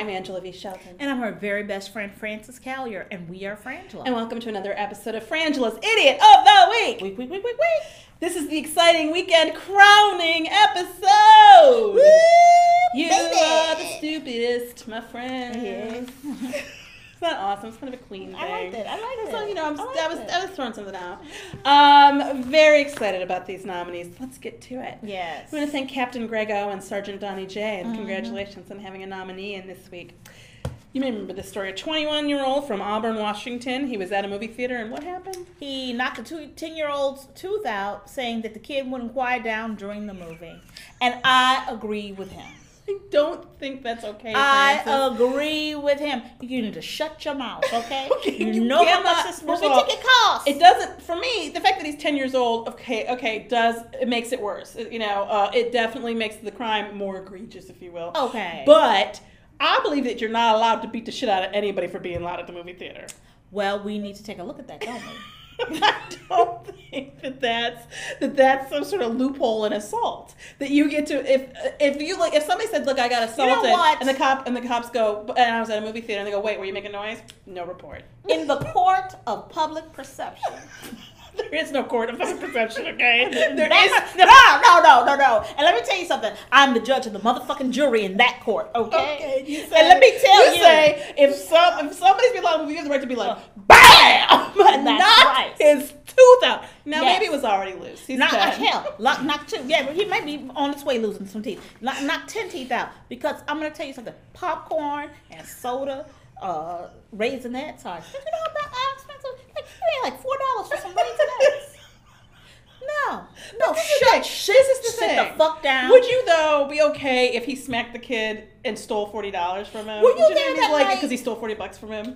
I'm Angela V. Shelton. And I'm her very best friend, Frances Callier, and we are Frangela. And welcome to another episode of Frangela's Idiot of the Week. Week. This is the exciting weekend crowning episode. Woo, you baby. are the stupidest, my friend. Yes. It's not awesome. It's kind of a clean thing. I liked it. So, I was throwing something out. Very excited about these nominees. Let's get to it. Yes. We want to thank Captain Grego and Sergeant Donnie J. And congratulations on having a nominee in this week. You may remember this story. A 21-year-old from Auburn, Washington. He was at a movie theater, and what happened? He knocked a 10-year-old's tooth out, saying that the kid wouldn't quiet down during the movie. And I agree with him. I don't think that's okay, Frances. I agree with him. You need to shut your mouth, okay? Okay, you know how much this movie ticket costs. It doesn't, for me, the fact that he's 10 years old, it makes it worse. It definitely makes the crime more egregious, if you will. Okay. But I believe that you're not allowed to beat the shit out of anybody for being loud at the movie theater. Well, we need to take a look at that, don't we? I don't think that's some sort of loophole in assault that you get to if somebody said, look, I got assaulted, and the cops go, and I was at a movie theater, and they go, wait, were you making noise? No report. In the court of public perception. There is no court of public perception, okay? No. And let me tell you something. I'm the judge of the motherfucking jury in that court, okay? And let me tell you. Say, if somebody's being loud, you have the right to be like, BAM! Knock his tooth out. Now, maybe it was already loose. He's knock two. Yeah, he might be on his way losing some teeth. Knock 10 teeth out. Because I'm going to tell you something. Popcorn and soda, Raisinets are, you know how expensive? Like $4 for some Raisinets. No, sit the fuck down. Would you, though, be okay if he smacked the kid and stole $40 from him? Were you there that night? Because he stole $40 from him?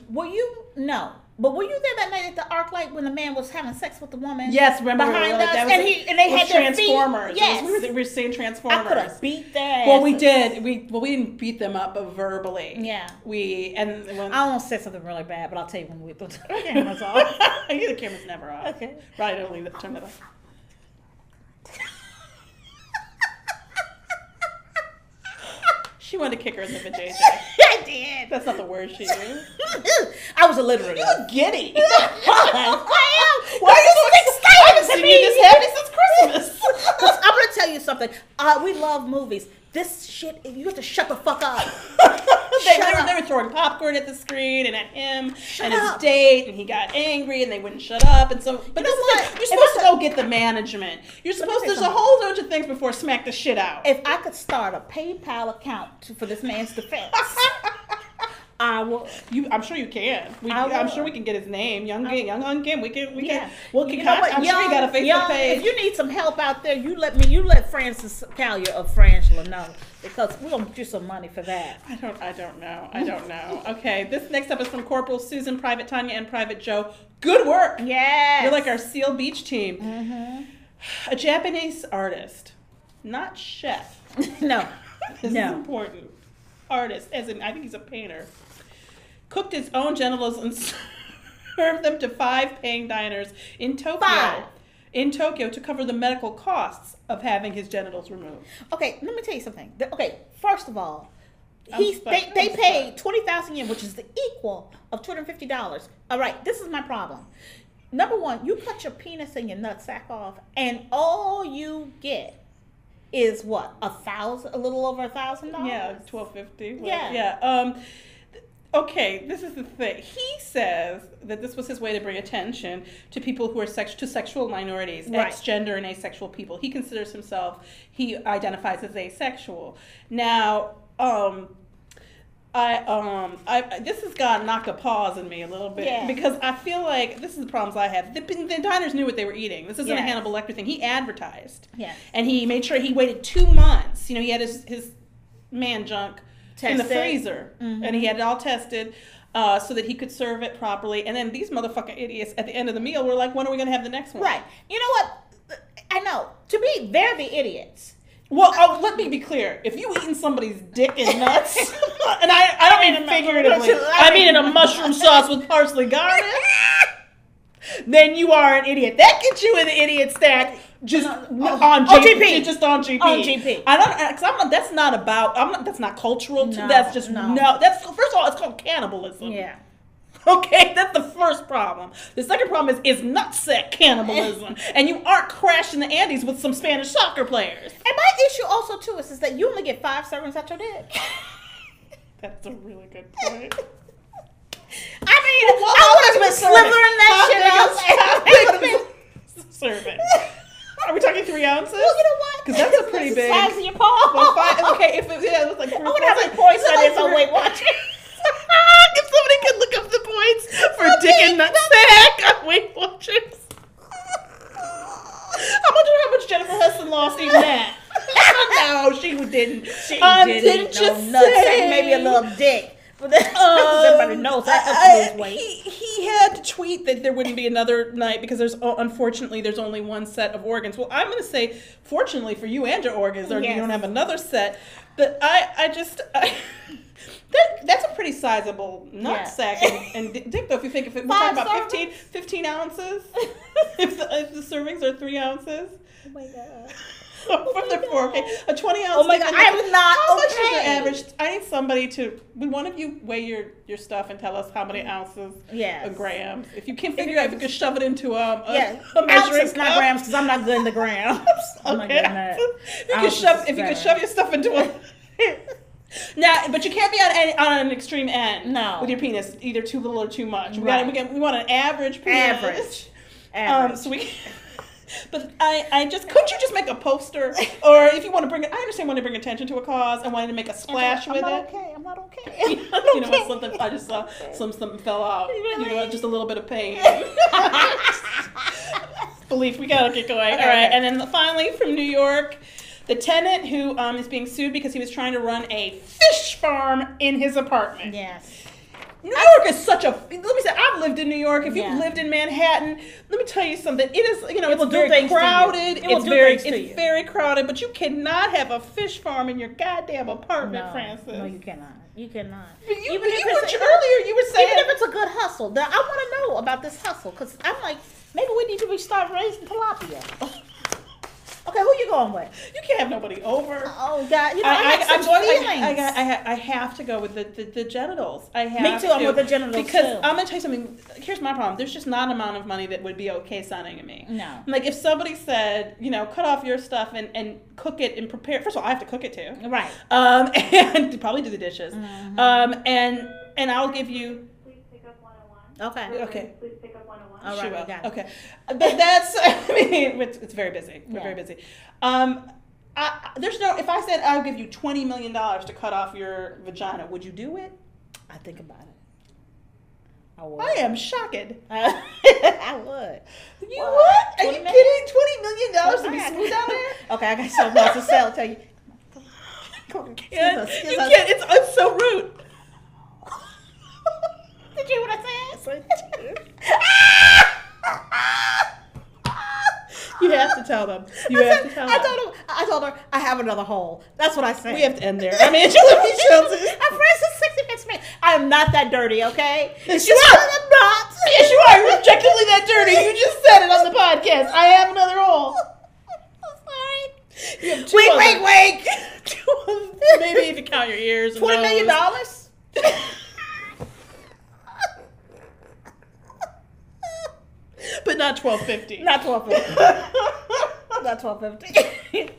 No. But were you there that night at the ArcLight when the man was having sex with the woman? Yes, remember behind us, and they had Transformers. Yes, we were seeing Transformers. I could have beat their asses. Well, we did. We didn't beat them up verbally. Yeah. I won't say something really bad, but I'll tell you when we put the cameras off. The camera's never off. Okay. Right, don't leave it. Turn that off. She wanted to kick her in the vajayjay. I did. That's not the word she used. I was illiterate. You look giddy. I am. Why are you so excited? I haven't seen you this happy since Christmas. Because I'm going to tell you something. We love movies. This shit, you have to shut the fuck up. They were throwing popcorn at the screen and at him and his date, and he got angry, and they wouldn't shut up. And so, but this is what you're supposed to go get the management. You're supposed. There's a whole bunch of things before smack the shit out. If I could start a PayPal account for this man's defense, I will. I'm sure you can. I'm sure we can get his name, Young Hun Kim. We can. I'm sure you got a Facebook page. If you need some help out there, you let Frances Callier of Frangela know, because we're gonna do some money for that. I don't know. Okay, this next up is from Corporal Susan, Private Tanya, and Private Joe. Good work. Yes. You're like our SEAL Beach team. Mm-hmm. A Japanese artist, not chef. No. This is important. Artist, as in I think he's a painter. Cooked his own genitals and served them to 5 paying diners in Tokyo. 5. In Tokyo to cover the medical costs of having his genitals removed. Okay, let me tell you something. Okay, first of all, they paid 20,000 yen, which is the equal of $250. All right, this is my problem. Number one, you cut your penis and your nutsack off, and all you get is what, a little over $1,000? Yeah, $1,250. Yeah. Okay, this is the thing. He says that this was his way to bring attention to people who are to sexual minorities, ex-gender and asexual people. He considers himself, he identifies as asexual. Now, this has got knocked a pause in me a little bit because I feel like this is the problems I have. The diners knew what they were eating. This isn't a Hannibal Lecter thing. He advertised, and he made sure he waited 2 months. He had his man junk in the freezer, and he had it all tested so that he could serve it properly. And then these motherfucking idiots at the end of the meal were like, when are we going to have the next one? Right. You know what? I know. To me, they're the idiots. Well, let me be clear. If you eating somebody's dick and nuts, and I don't mean figuratively, I mean in a mushroom sauce with parsley garnish, then you are an idiot. That gets you in the idiot stack just on GP. Just on GP. On GP. I don't, because that's not about, that's not cultural. That's just, that's, first of all, it's called cannibalism. Yeah. Okay, that's the first problem. The second problem is nutsack cannibalism. And you aren't crashing the Andes with some Spanish soccer players. And my issue also, too, is that you only get 5 servings at your dick. That's a really good point. I mean, I would have been slithering that shit out. Serving. Are we talking 3 ounces? Well, you know what? Because that's a pretty big. Size of your palm. Okay, if it was like. I would have like points on this on Weight Watchers. If somebody could look up the points for dick and nutsack on Weight Watchers. How much Jennifer Hudson lost even that? No, she didn't. She didn't. Just nutsack, maybe a little dick. But everybody knows that weight. He had to tweet that there wouldn't be another night because unfortunately there's only one set of organs. Well, I'm going to say fortunately for you and your organs, or you don't have another set. But that's a pretty sizable nutsack and dick, though. If you think we're talking about 15 ounces, if the servings are 3 ounces. Oh my god. A 20 ounce. Oh my god, I'm not. How much is your average? I need somebody to. Would one of you weigh your stuff and tell us how many ounces? A gram. If you can figure out if you could shove it into a measuring cup. Not grams, because I'm not good in the grams. I'm not good in that. If you could shove your stuff into a. Now, but you can't be on an extreme end. No. With your penis, either too little or too much. We want an average penis. Average. So we. But couldn't you just make a poster? Or if you want to bring it, I understand wanting to bring attention to a cause and wanting to make a splash with it. I'm not okay. You know what, something, I just saw something fell out. Really? You know, just a little bit of pain. Belief, we gotta get going. All right, and then finally from New York, the tenant who is being sued because he was trying to run a fish farm in his apartment. Yes. New York is such a. Let me say, I've lived in New York. If you've lived in Manhattan, let me tell you something. It is, it's very crowded. It's very crowded. But you cannot have a fish farm in your goddamn apartment, Frances. No, you cannot. You cannot. Earlier, you were saying even if it's a good hustle. Now, I want to know about this hustle because I'm like, maybe we need to restart raising tilapia. Okay, who you going with? You can't have nobody over. Oh God, I have to go with the genitals. I have. Me too. I'm with the genitals because too. I'm gonna tell you something. Here's my problem. There's just not an amount of money that would be okay sounding to me. No. Like if somebody said, cut off your stuff and cook it and prepare. First of all, I have to cook it too. Right. And probably do the dishes. Mm-hmm. And I'll give you. Okay. Please pick up 101. All right, we got it. Okay. But that's, it's very busy. We're very busy. There's no, if I said I'll give you $20 million to cut off your vagina, would you do it? I think about it. I would. I am shocked. I would. You would? Are you kidding? $20 million to be smooth down there? Okay, I got something else to sell. Tell you. You can't. It's so rude. Did you hear what I said? You have to tell them. I told her I have another hole. That's what I said. We have to end there. I mean, I'm friends with 60 minutes me. I am not that dirty, okay? Yes, you are. I'm not. Yes, you are. You're objectively that dirty. You just said it on the podcast. I have another hole. Sorry. You have wait. Maybe if you count your ears. $20 million? But not $12.50. Not $12.50. Not $12.50.